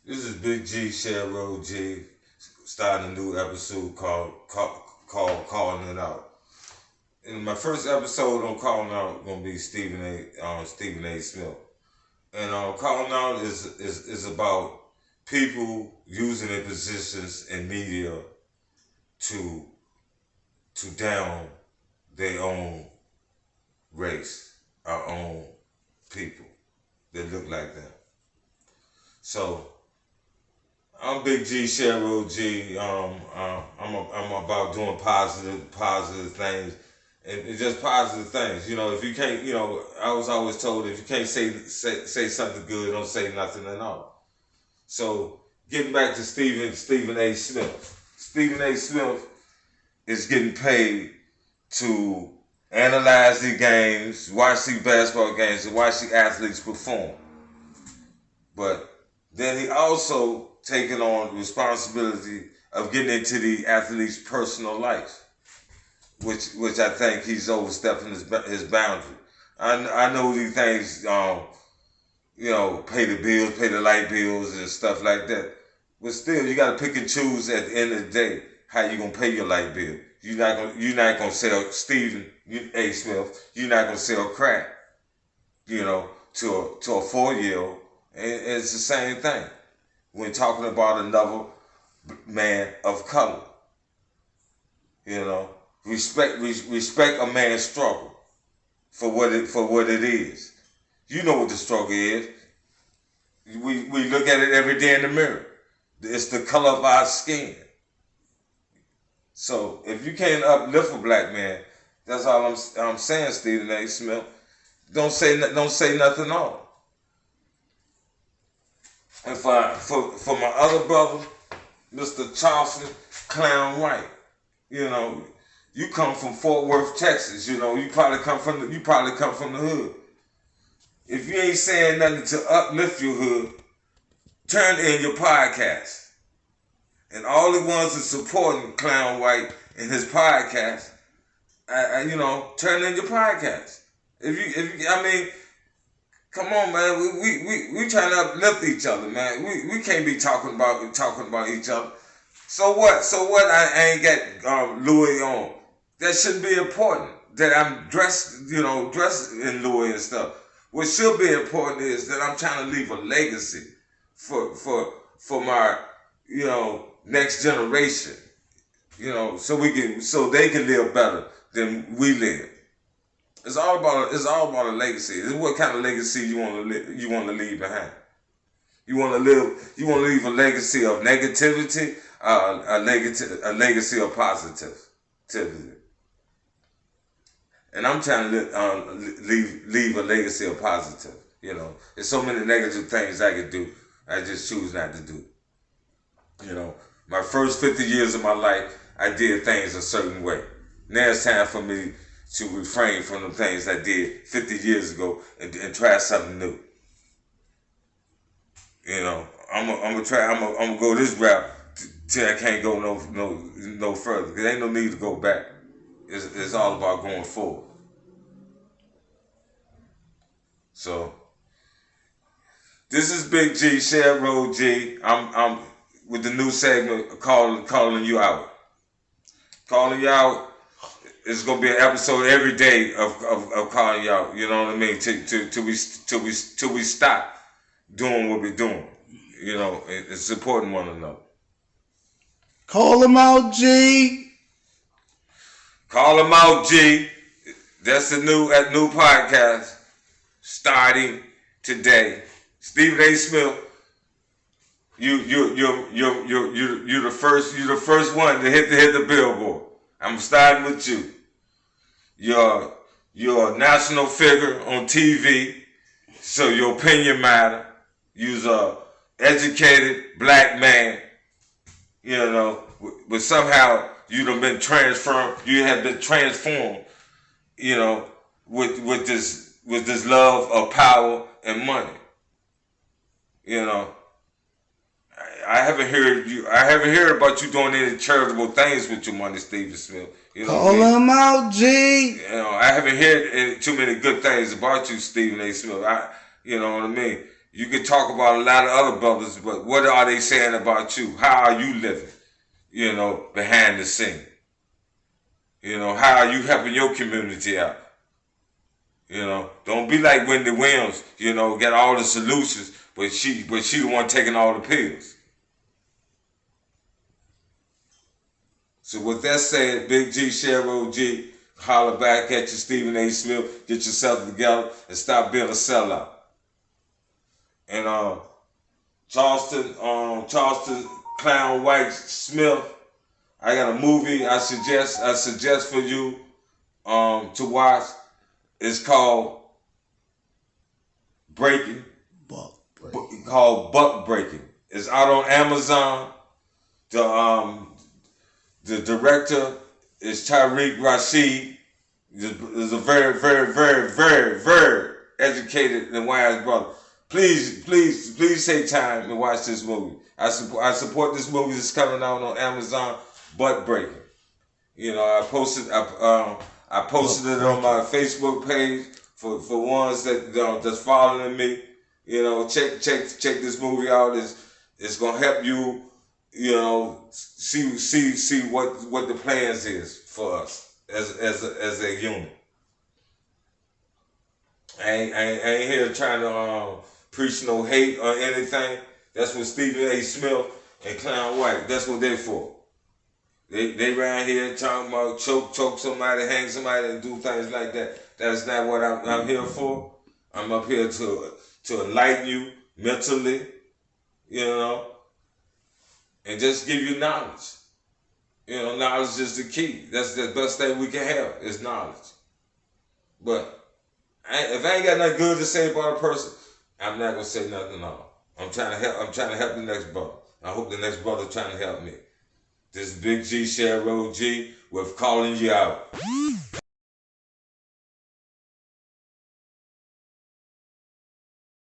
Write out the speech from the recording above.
This is Big G, Cheryl G, starting a new episode called Calling It Out. In my first episode on Calling Out, gonna be Stephen A. Smith, and Calling Out is about people using their positions in media to down their own race, our own people that look like them. So I'm Big G, Cheryl G. I'm about doing positive things, and just positive things. You know, if you can't, I was always told if you can't say something good, don't say nothing at all. So getting back to Stephen A. Smith. Stephen A. Smith is getting paid to analyze the games, watch the basketball games, and watch the athletes perform. But then he also taking on responsibility of getting into the athlete's personal life, which I think he's overstepping his boundary. I know these things, pay the bills, pay the light bills and stuff like that. But still, you got to pick and choose at the end of the day how you gonna pay your light bill. You're not gonna sell Stephen A. Smith. You're not gonna sell crack, to a 4-year-old. It's the same thing when talking about another man of color. Respect a man's struggle for what it is. You know what the struggle is. We look at it every day in the mirror. It's the color of our skin. So if you can't uplift a black man, that's all I'm saying, Stephen A. Smith. Don't say nothing on. And for my other brother, Mr. Charleston Clown White, you come from Fort Worth, Texas. You probably come from the hood. If you ain't saying nothing to uplift your hood, turn in your podcast. And all the ones that supporting Clown White and his podcast, turn in your podcast. Come on, man. We trying to uplift each other, man. We can't be talking about each other. So what? I ain't got Louis on. That shouldn't be important. That I'm dressed in Louis and stuff. What should be important is that I'm trying to leave a legacy for my next generation. So they can live better than we live. It's all about a legacy. It's what kind of legacy you want to leave behind. You want to leave a legacy of negativity, a legacy of positivity. And I'm trying to leave a legacy of positive. There's so many negative things I could do. I just choose not to do. My first 50 years of my life, I did things a certain way. Now it's time for me to refrain from the things I did 50 years ago and try something new. I'm gonna go this route till I can't go no further. There ain't no need to go back. It's all about going forward. So this is Big G, Cheryl G. I'm with the new segment calling you out. Calling you out. It's gonna be an episode every day of calling you out. You know what I mean? Till we stop doing what we're doing. It's supporting one another. Call them out, G. Call them out, G. That's the new podcast starting today. Stephen A. Smith, you're the first one to hit the billboard. I'm starting with you. You're a national figure on TV, so your opinion matter. You're a educated black man, but somehow you have been transformed, with this love of power and money. I haven't heard about you doing any charitable things with your money, Stephen Smith. Call him out, G. I haven't heard too many good things about you, Stephen A. Smith. You know what I mean? You can talk about a lot of other brothers, but what are they saying about you? How are you living? You know, behind the scene. You know, how are you helping your community out? You know, don't be like Wendy Williams, you know, got all the solutions, but she the one taking all the pills. So with that said, Big G, Cheryl G, holler back at you, Stephen A. Smith, get yourself together and stop being a sellout. And Charleston Clown White Smith, I got a movie I suggest for you to watch. It's called Breaking. Called Buck Breaking. It's out on Amazon. The director is Tariq Rashid. Is a very, very, very, very, very educated and wise brother. Please take time and watch this movie. I support this movie that's coming out on Amazon. Butt Breaking. You know, I posted it on my Facebook page for ones that's following me. You know, check this movie out. It's gonna help you. You know, see what the plans is for us as a unit. I ain't here trying to preach no hate or anything. That's what Stephen A. Smith and Clown White. That's what they're for. They around here talking about choke somebody, hang somebody, and do things like that. That's not what I'm here for. I'm up here to enlighten you mentally, you know, and just give you knowledge. You know, knowledge is the key. That's the best thing we can have is knowledge. But if I ain't got nothing good to say about a person, I'm not gonna say nothing at all. I'm trying to help the next brother. I hope the next brother trying to help me. This is Big G, Cheryl G, with calling you out.